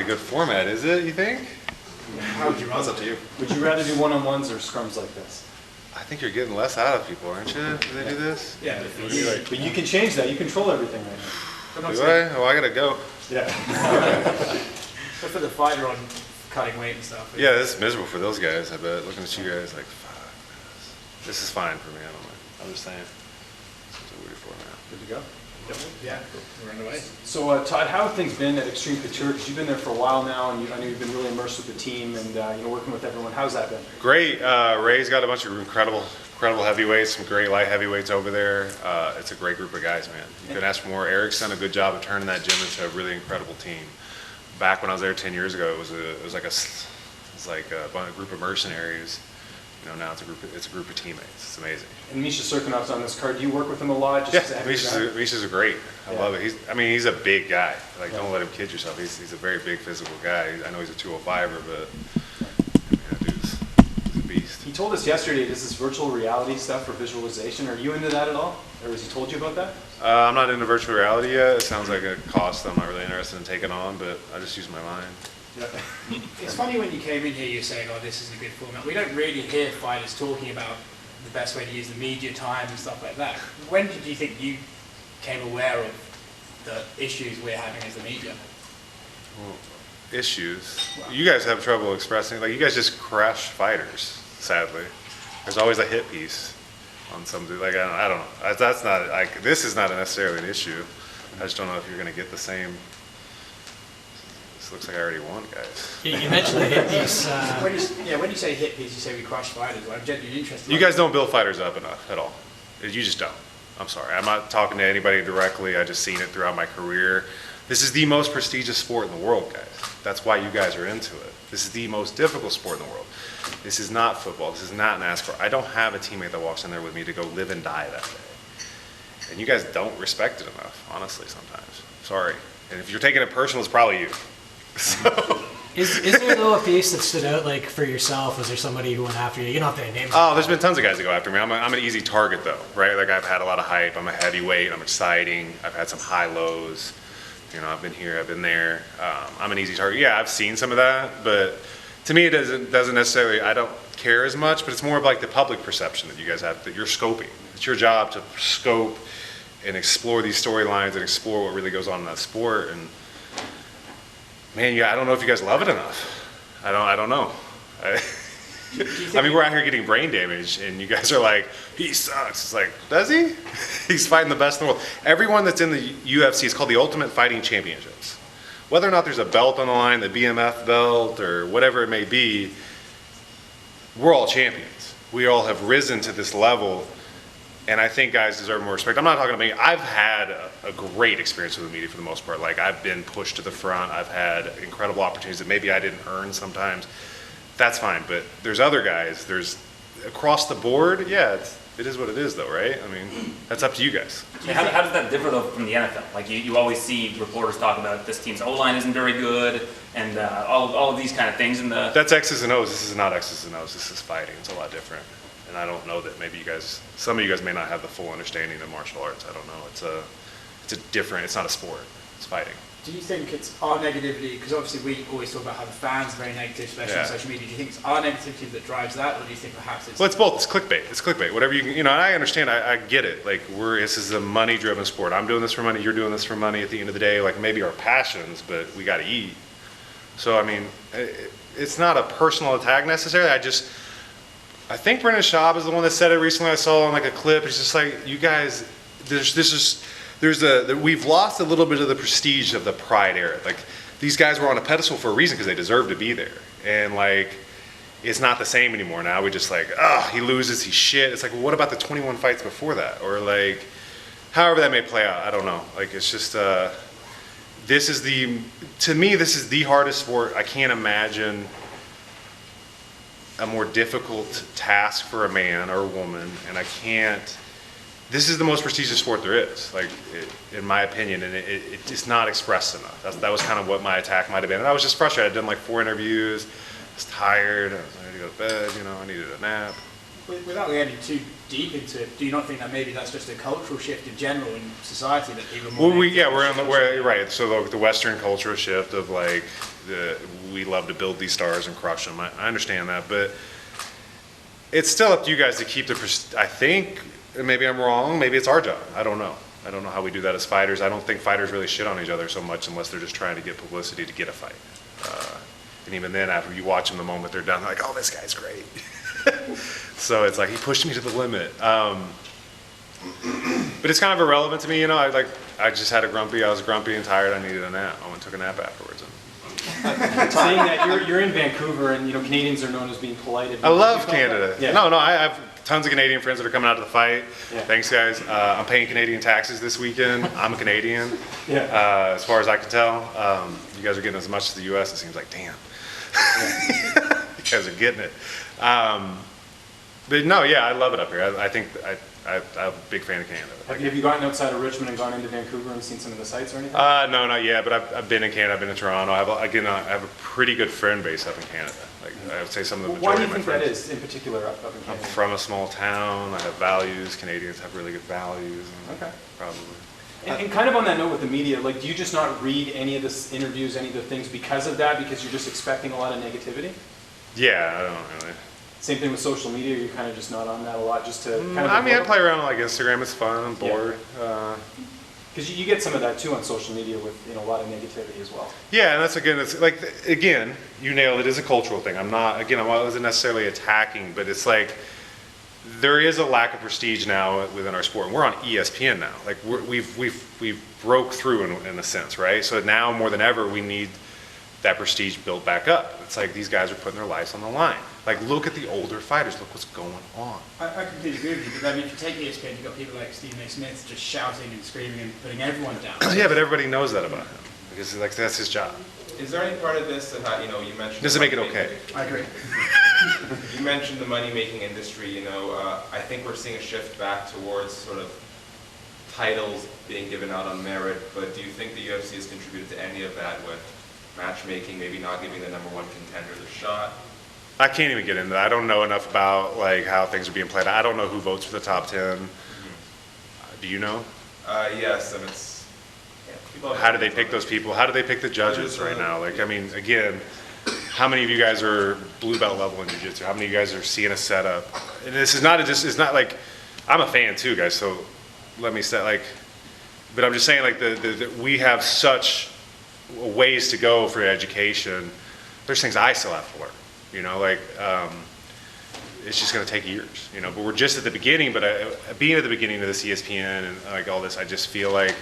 good format, is it, you think? How would you run? That's up to you. Would you rather do one-on-ones or scrums like this? I think you're getting less out of people, aren't you, if they do this? Yeah, But you can change that. You control everything right now. Do I? Oh, I gotta go. Yeah. But for the fighter on cutting weight and stuff. Yeah, this is miserable for those guys, I bet. Looking at you guys like, fuck, this is fine for me, I don't know. I'm just saying. This is a weird format. Good to go. Yeah, we're underway. So, Todd, how have things been at Extreme Couture? Because you've been there for a while now, and I know you've been really immersed with the team and working with everyone. How's that been? Great. Ray's got a bunch of incredible heavyweights, some great light heavyweights over there. It's a great group of guys, man. You couldn't ask for more. Eric's done a good job of turning that gym into a really incredible team. Back when I was there 10 years ago, it was like a group of mercenaries. Now it's a group of teammates. It's amazing. And Misha Serkinov's on this card. Do you work with him a lot? Yeah, Misha's a great. I love it. He's a big guy. Like, don't let him kid yourself. He's a very big physical guy. I know he's a 205er, but that dude's a beast. He told us yesterday this is virtual reality stuff for visualization. Are you into that at all? Or has he told you about that? I'm not into virtual reality yet. It sounds like a cost I'm not really interested in taking on, but I just use my mind. Yeah. It's funny when you came in here, you're saying, oh, this is a good format. We don't really hear fighters talking about the best way to use the media time and stuff like that. When did you think you became aware of the issues we're having as the media? Well, issues? You guys have trouble expressing, like, you guys just crush fighters, sadly. There's always a hit piece on something, like, I don't know. That's not, like, this is not necessarily an issue. I just don't know if you're going to get the same. This looks like I already won, guys. You mentioned the hit piece. When you say hit piece, you say we crush fighters. I'm genuinely interested. You guys don't build fighters up enough at all. You just don't. I'm sorry. I'm not talking to anybody directly. I just seen it throughout my career. This is the most prestigious sport in the world, guys. That's why you guys are into it. This is the most difficult sport in the world. This is not football. This is not NASCAR. I don't have a teammate that walks in there with me to go live and die that day. And you guys don't respect it enough, honestly, sometimes. Sorry. And if you're taking it personal, it's probably you. So. Is there though a piece that stood out, like, for yourself? Was there somebody who went after you? You don't have to name names. Oh, there's been tons of guys that go after me. I'm an easy target though, right? Like, I've had a lot of hype. I'm a heavyweight. I'm exciting. I've had some high lows. I've been here. I've been there. I'm an easy target. Yeah, I've seen some of that, but to me, it doesn't necessarily. I don't care as much. But it's more of like the public perception that you guys have, that you're scoping. It's your job to scope and explore these storylines and explore what really goes on in that sport. And man, I don't know if you guys love it enough. I don't know. I mean, we're out here getting brain damage, and you guys are like, he sucks. It's like, does he? He's fighting the best in the world. Everyone that's in the UFC is called the Ultimate Fighting Championships. Whether or not there's a belt on the line, the BMF belt, or whatever it may be, we're all champions. We all have risen to this level, and I think guys deserve more respect. I'm not talking about me. I've had a great experience with the media for the most part. Like, I've been pushed to the front. I've had incredible opportunities that maybe I didn't earn sometimes. That's fine, but there's other guys. There's across the board, yeah, it is what it is though, right? I mean, that's up to you guys. How does that differ though from the NFL? Like, you always see reporters talk about this team's O-line isn't very good, and all of these kind of things. That's X's and O's. This is not X's and O's. This is fighting. It's a lot different. And I don't know that maybe some of you guys may not have the full understanding of martial arts. I don't know. It's not a sport. It's fighting. Do you think it's our negativity, because obviously we always talk about how the fans are very negative, especially on social media. Do you think it's our negativity that drives that, or do you think perhaps it's... Well, it's both. It's clickbait. It's clickbait. Whatever and I understand. I get it. Like, this is a money-driven sport. I'm doing this for money. You're doing this for money. At the end of the day, like, maybe our passions, but we got to eat. So, I mean, it's not a personal attack necessarily. I think Brendan Schaub is the one that said it recently. I saw on like a clip. It's just like, you guys, we've lost a little bit of the prestige of the Pride era. Like, these guys were on a pedestal for a reason because they deserve to be there. And like, it's not the same anymore now. We just like, he loses, he's shit. It's like, well, what about the 21 fights before that? Or like, however that may play out, I don't know. Like, it's just, to me, this is the hardest sport. I can't imagine a more difficult task for a man or a woman, and this is the most prestigious sport there is, like, in my opinion, and it's not expressed enough. That was kind of what my attack might have been. And I was just frustrated. I'd done like 4 interviews, I was tired, I was ready to go to bed, I needed a nap. Without getting too deep into it, do you not think that maybe that's just a cultural shift in general in society that people are more? Well, we're right. So the Western cultural shift of like we love to build these stars and crush them. I understand that, but it's still up to you guys to keep I think, and maybe I'm wrong. Maybe it's our job. I don't know. I don't know how we do that as fighters. I don't think fighters really shit on each other so much unless they're just trying to get publicity to get a fight. And even then, after you watch them the moment they're done, they're like, oh, this guy's great. So it's like, he pushed me to the limit. But it's kind of irrelevant to me, you know. I just had I was grumpy and tired. I needed a nap. I went and took a nap afterwards. Saying that you're in Vancouver, and you know Canadians are known as being polite. I love Canada. Yeah. No, I have tons of Canadian friends that are coming out to the fight. Yeah. Thanks, guys. I'm paying Canadian taxes this weekend. I'm a Canadian. Yeah. As far as I can tell, you guys are getting as much as the U.S. It seems like, damn. You guys are getting it. But no, yeah, I love it up here. I think I'm a big fan of Canada. Have you gotten outside of Richmond and gone into Vancouver and seen some of the sights or anything? No, not yet. But I've been in Canada. I've been in Toronto. I have a pretty good friend base up in Canada. Like I would say, some of the Why majority do you of my think that friends. is in particular up in I'm Canada? from a small town. I have values. Canadians have really good values. Okay. Probably. And kind of on that note with the media, like, do you just not read any of the interviews, any of the things because of that, because you're just expecting a lot of negativity? Yeah, I don't really. Same thing with social media, you're kind of just not on that a lot, just to kind of... I mean, I play around on like Instagram. It's fun. I'm bored. Because you get some of that too on social media with, you know, a lot of negativity as well. Yeah, and it's like, again, you nailed it. It's a cultural thing. I wasn't necessarily attacking, but it's like, there is a lack of prestige now within our sport. And we're on ESPN now. Like we've broke through in a sense, right? So now more than ever, we need that prestige built back up. It's like these guys are putting their lives on the line. Like, look at the older fighters. Look what's going on. I completely agree with you, but I mean, if you take ESPN, you've got people like Stephen A. Smith just shouting and screaming and putting everyone down. Yeah, but everybody knows that about him because like that's his job. Is there any part of this that, you know, you mentioned... Doesn't make it okay. I agree. You mentioned the money-making industry, you know, I think we're seeing a shift back towards sort of titles being given out on merit, but do you think the UFC has contributed to any of that with matchmaking, maybe not giving the number one contender the shot? I can't even get into that. I don't know enough about like how things are being played. I don't know who votes for the top 10. Do you know? Yes, and it's... Yeah, people How do they pick those people? How do they pick the judges right now? Like, I mean, again, how many of you guys are blue belt level in jiu-jitsu? How many of you guys are seeing a setup? And this is not it's not like, I'm a fan too, guys, so let me say, like, but I'm just saying, like, we have such ways to go for education. There's things I still have to learn, you know, like, it's just going to take years, you know, but we're just at the beginning. But being at the beginning of this ESPN and like all this, I just feel like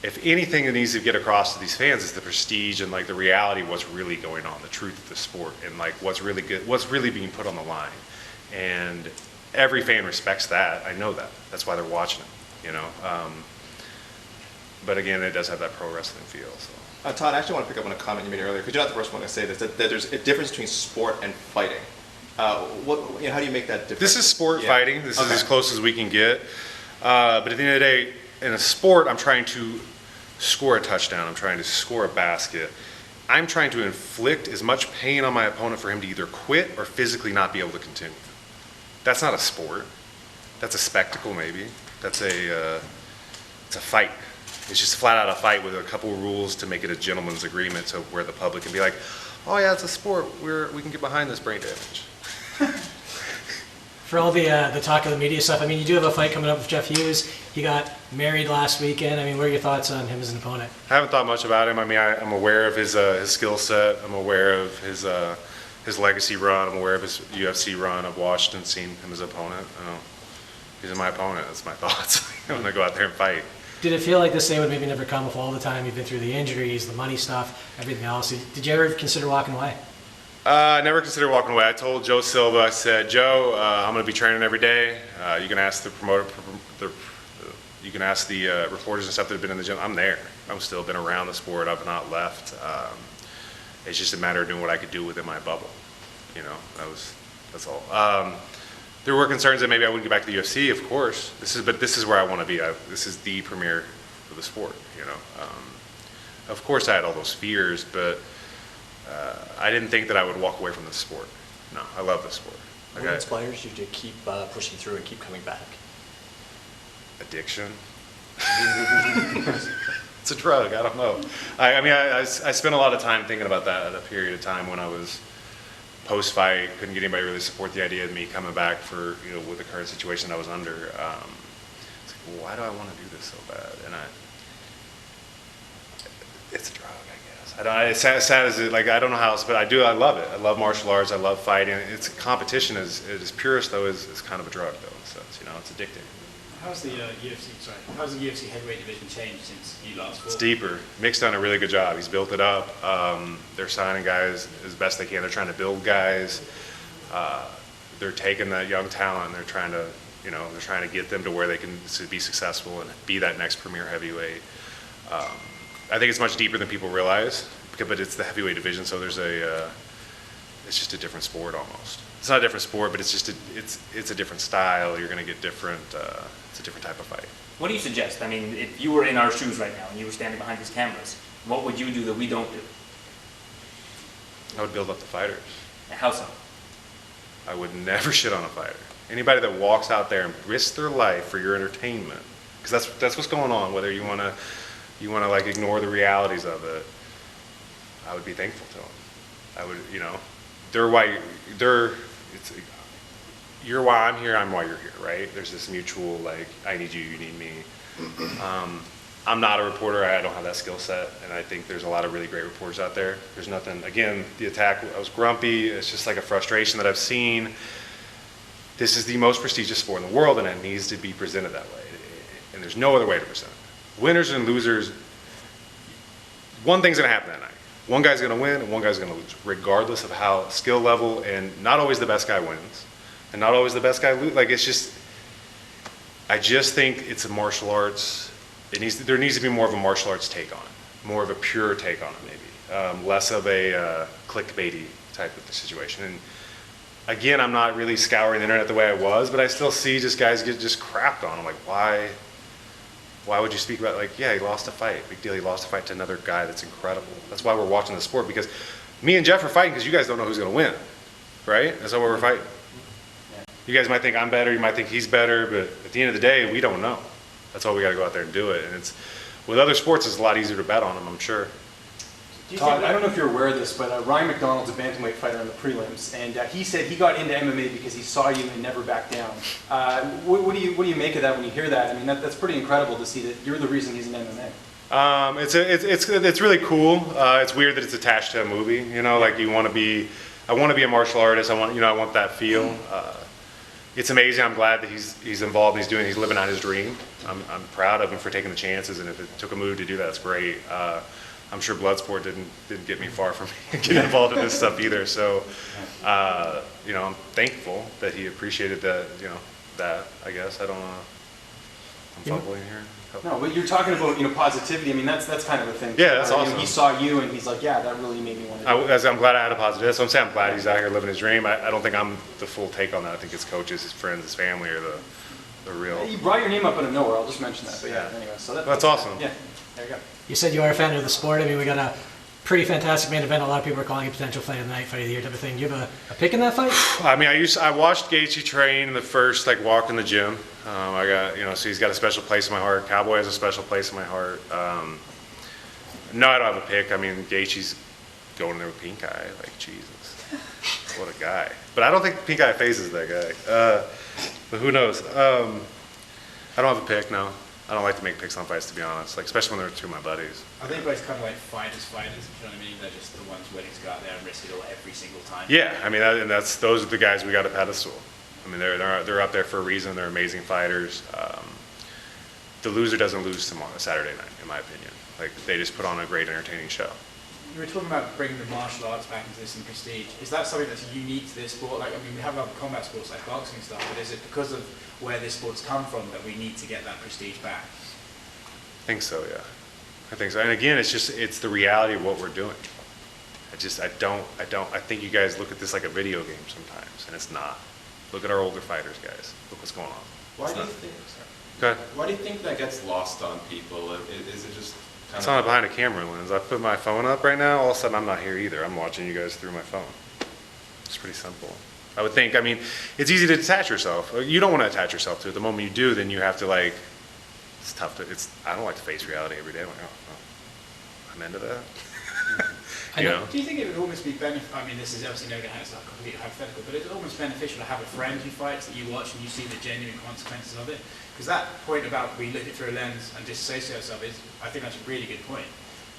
if anything that needs to get across to these fans is the prestige and like the reality of what's really going on, the truth of the sport, and like what's really good, what's really being put on the line. And every fan respects that. I know that. That's why they're watching it, you know. But again, it does have that pro wrestling feel. So. Todd, I actually want to pick up on a comment you made earlier, because you're not the first one to say this, that there's a difference between sport and fighting. How do you make that difference? This is sport fighting. This is as close as we can get. But at the end of the day, in a sport, I'm trying to score a touchdown. I'm trying to score a basket. I'm trying to inflict as much pain on my opponent for him to either quit or physically not be able to continue. That's not a sport. That's a spectacle, maybe. It's a fight. It's just flat out a fight with a couple of rules to make it a gentleman's agreement, to where the public can be like, oh yeah, it's a sport. We can get behind this brain damage. For all the talk of the media stuff, I mean, you do have a fight coming up with Jeff Hughes. He got married last weekend. I mean, what are your thoughts on him as an opponent? I haven't thought much about him. I mean, I'm aware of his skill set. I'm aware of his legacy run. I'm aware of his UFC run. I've watched and seen him as an opponent. He's my opponent. That's my thoughts. I'm going to go out there and fight. Did it feel like this day would maybe never come with all the time you've been through, the injuries, the money stuff, everything else? Did you ever consider walking away? I never considered walking away. I told Joe Silva, I said, Joe, I'm going to be training every day. You can ask the promoter, you can ask the reporters and stuff that have been in the gym. I'm there. I've still been around the sport. I've not left. It's just a matter of doing what I could do within my bubble. You know, that's all. There were concerns that maybe I wouldn't get back to the UFC, of course. But this is where I want to be. This is the premiere of the sport, you know. Of course I had all those fears, but I didn't think that I would walk away from the sport. No, I love the sport. What Okay. inspires you to keep pushing through and keep coming back? Addiction. It's a drug. I don't know. I spent a lot of time thinking about that at a period of time when I was post-fight. Couldn't get anybody to really support the idea of me coming back for, you know, with the current situation that I was under. It's like, why do I want to do this so bad? And it's a drug, I guess. I don't. It's sad as it, like, I don't know how else, but I do. I love it. I love martial arts. I love fighting. It's competition is purest though is kind of a drug though. In a sense, you know, it's addicting. How's the How's the UFC heavyweight division changed since you last fought? It's deeper. Mick's done a really good job. He's built it up. They're signing guys as best they can. They're trying to build guys. They're taking that young talent and they're trying to, you know, they're trying to get them to where they can be successful and be that next premier heavyweight. I think it's much deeper than people realize, but it's the heavyweight division, so there's it's just a different sport almost. It's not a different sport, but it's just it's a different style. You're going to get different. It's a different type of fight. What do you suggest? I mean, if you were in our shoes right now and you were standing behind these cameras, what would you do that we don't do? I would build up the fighters. How so? I would never shit on a fighter. Anybody that walks out there and risks their life for your entertainment, because that's what's going on. Whether you want to like ignore the realities of it, I would be thankful to them. I would, you know, you're why I'm here, I'm why you're here, right? There's this mutual, like, I need you, you need me. I'm not a reporter, I don't have that skill set, and I think there's a lot of really great reporters out there. There's nothing, again, the attack, I was grumpy, it's just like a frustration that I've seen. This is the most prestigious sport in the world, and it needs to be presented that way. And there's no other way to present it. Winners and losers, one thing's gonna happen that night. One guy's gonna win and one guy's gonna lose, regardless of how skill level, and not always the best guy wins. And not always the best guy lose. Like, it's just, I just think it's a martial arts. There needs to be more of a martial arts take on it, more of a pure take on it, maybe, less of a clickbaity type of situation. And again, I'm not really scouring the internet the way I was, but I still see just guys get just crapped on. I'm like, why would you speak about, like, yeah, he lost a fight, big deal. He lost a fight to another guy that's incredible. That's why we're watching the sport, because me and Jeff are fighting because you guys don't know who's going to win, right? That's why we're fighting. You guys might think I'm better, you might think he's better, but at the end of the day, we don't know. That's why we got to go out there and do it. And it's, with other sports, it's a lot easier to bet on them, I'm sure. Todd, I don't know if you're aware of this, but Ryan McDonald's a bantamweight fighter on the prelims, and he said he got into MMA because he saw you and never backed down. What do you make of that when you hear that? I mean, that's pretty incredible to see that you're the reason he's in MMA. It's really cool. It's weird that it's attached to a movie. You know, like I want to be a martial artist. I want that feel. It's amazing. I'm glad that he's involved. He's living out his dream. I'm proud of him for taking the chances. And if it took a move to do that, that's great. I'm sure Bloodsport didn't get me far from getting involved in this stuff either. So, I'm thankful that he appreciated that. That, I guess. I don't know. I'm fumbling here. No, but you're talking about positivity. I mean, that's kind of a thing. Yeah, that's awesome. He saw you and he's like, yeah, that really made me want to do it. I'm glad I had a positive. That's what I'm saying. I'm glad he's out here living his dream. I don't think I'm the full take on that. I think his coaches, his friends, his family are the real. You brought your name up out of nowhere. I'll just mention that. But yeah, anyway, so that's awesome. Yeah, there you go. You said you are a fan of the sport. I mean, we got a pretty fantastic main event. A lot of people are calling it potential fight of the night, fight of the year type of thing. Do you have a pick in that fight? I mean, I watched Gaethje train in the first walk in the gym. I got so he's got a special place in my heart. Cowboy has a special place in my heart. No, I don't have a pick. I mean, Gaethje's going in there with Pink Eye. Like, Jesus, what a guy. But I don't think Pink Eye faces that guy. But who knows? I don't have a pick. No. I don't like to make picks on fights, to be honest. Like, especially when they're two of my buddies. I think it's kind of like fighters, if you know what I mean? They're just the ones willing to go out there and risk it all every single time. Yeah, I mean, those are the guys we got a pedestal. I mean, they're up there for a reason. They're amazing fighters. The loser doesn't lose tomorrow, Saturday night, in my opinion. Like, they just put on a great, entertaining show. You were talking about bringing the martial arts back into this and prestige. Is that something that's unique to this sport? Like, I mean, we have other combat sports like boxing and stuff, but is it because of where this sport's come from that we need to get that prestige back? I think so, yeah. I think so. And again, it's the reality of what we're doing. I think you guys look at this like a video game sometimes, and it's not. Look at our older fighters, guys. Look what's going on. Why do you think that gets lost on people? Is it just kind it's on behind a camera lens. I put my phone up right now, all of a sudden I'm not here either. I'm watching you guys through my phone. It's pretty simple. I would think. I mean, it's easy to detach yourself. You don't want to attach yourself to it. The moment you do, then you have to like, it's tough to, I don't like to face reality every day. I'm like, oh, I'm into that. I You know- know? Do you think it would almost be beneficial? I mean, this is obviously no it's not completely hypothetical, but it's almost beneficial to have a friend who fights that you watch and you see the genuine consequences of it. Because that point about we look it through a lens and disassociate ourselves is, I think that's a really good point.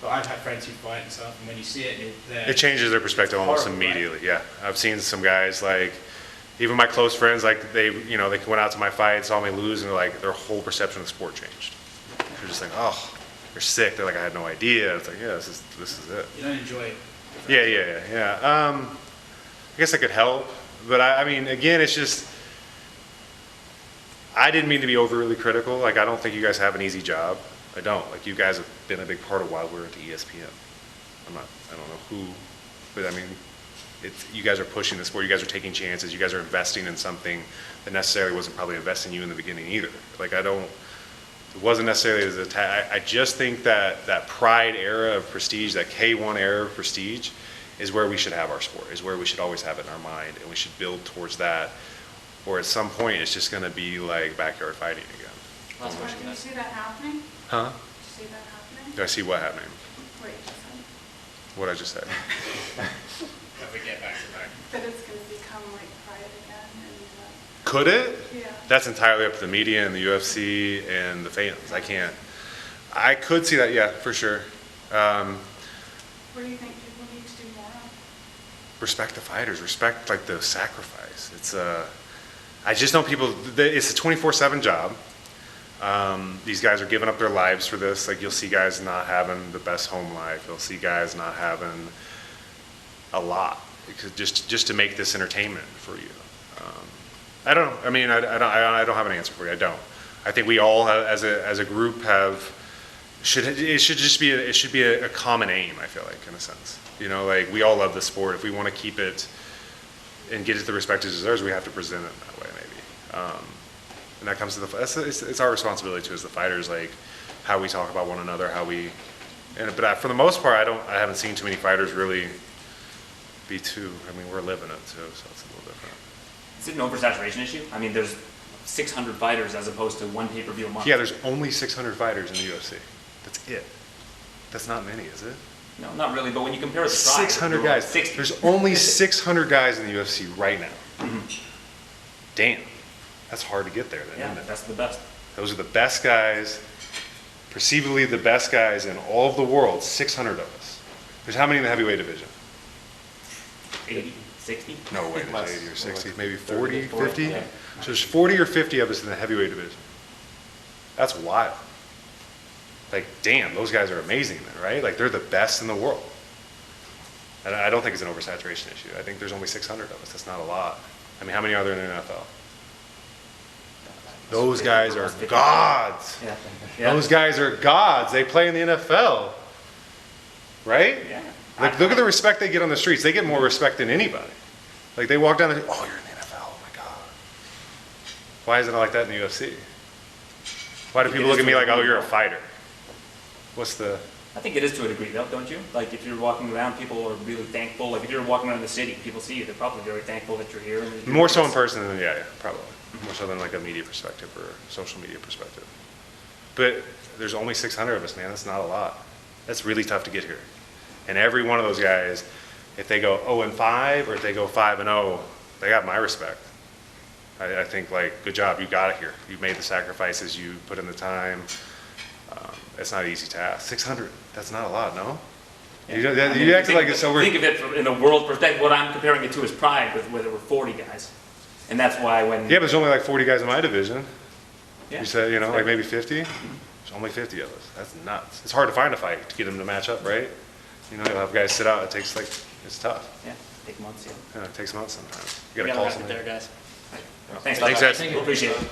But I've had friends who fight and stuff, and when you see it, It changes their perspective almost horrible, right? immediately. Yeah, I've seen some guys like, even my close friends, like they went out to my fight, saw me lose, and like their whole perception of the sport changed. They're just like, oh, they're sick. They're like, I had no idea. It's like, yeah, this is it. You don't enjoy it. Yeah. I guess I could help, but I mean, again, it's just, I didn't mean to be overly critical. Like, I don't think you guys have an easy job. I don't. Like, you guys have been a big part of why we're at the ESPN. I don't know who, but I mean, you guys are pushing the sport. You guys are taking chances. You guys are investing in something that necessarily wasn't probably investing in you in the beginning either. Like, it wasn't necessarily as I just think that Pride era of prestige, that K1 era of prestige, is where we should have our sport, is where we should always have it in our mind, and we should build towards that. Or at some point, it's just going to be like backyard fighting again. Do you see that happening? Huh? Do you see that happening? Do I see what happening? What you just said? What I just said. If we get back to back. That it's going to become like Pride again and, Could it? yeah. That's entirely up to the media and the UFC and the fans. I could see that, yeah, for sure. What do you think people need to do more of? Respect the fighters, respect like the sacrifice. I just know people, it's a 24/7 job. These guys are giving up their lives for this. Like, you'll see guys not having the best home life. You'll see guys not having a lot because just to make this entertainment for you. I don't know. I mean, I don't have an answer for you. I don't. I think we all, as a group, it should be a common aim. I feel like, in a sense, like we all love the sport. If we want to keep it and get it the respect it deserves, we have to present it that way, maybe. And that comes to it's our responsibility too, as the fighters, like how we talk about one another, but for the most part, I haven't seen too many fighters really be too. I mean, we're living it too, so it's a little different. Is it an oversaturation issue? I mean, there's 600 fighters as opposed to one pay-per-view a month. Yeah, there's only 600 fighters in the UFC. That's it. That's not many, is it? No, not really, but when you compare it to Pride, 600 there were guys. 60. There's only 600 guys in the UFC right now. Damn, that's hard to get there then, Yeah, isn't it? that's the best. Those are the best guys, perceivably the best guys in all of the world, 600 of us. There's how many in the heavyweight division? 80, 60? No way, Less. there's 80 or 60, Less. maybe 40, 40, 50? yeah. So there's 40 or 50 of us in the heavyweight division. That's wild. Like, damn, those guys are amazing then, right? Like, they're the best in the world. And I don't think it's an oversaturation issue. I think there's only 600 of us. That's not a lot. I mean, how many are there in the NFL? Those guys are gods. Yeah. Yeah. Those guys are gods. They play in the NFL, right? Yeah. Like, look at the respect they get on the streets. They get more respect than anybody. Like, they walk down the, oh, you're in the NFL. Oh my God. Why isn't it like that in the UFC? Why do people look at me like, oh, you're a fighter? What's the? I think it is to a degree, though, don't you? Like, if you're walking around, people are really thankful. Like, if you're walking around the city, people see you, they're probably very thankful that you're here. And More so in person than, yeah, probably. More so than like a media perspective or social media perspective. But there's only 600 of us, man. That's not a lot. That's really tough to get here. And every one of those guys, if they go 0-5 or if they go 5-0, they got my respect. I think, like, good job, you got it here. You made the sacrifices, you put in the time. It's not an easy task. 600, that's not a lot, no? Yeah. You acted like it's over. Think of it from, in a world perspective. What I'm comparing it to is Pride, where there were 40 guys. And that's why when... Yeah, but there's only like 40 guys in my division. Yeah. You said, like maybe 50? There's only 50 of us. That's nuts. It's hard to find a fight to get them to match up, right? You'll have guys sit out. It takes it's tough. Yeah, take months, yeah. Yeah, it takes months sometimes. We You gotta gotta call wrap it somebody. there, guys. Thanks, Thanks, Todd. Ed. We'll appreciate it.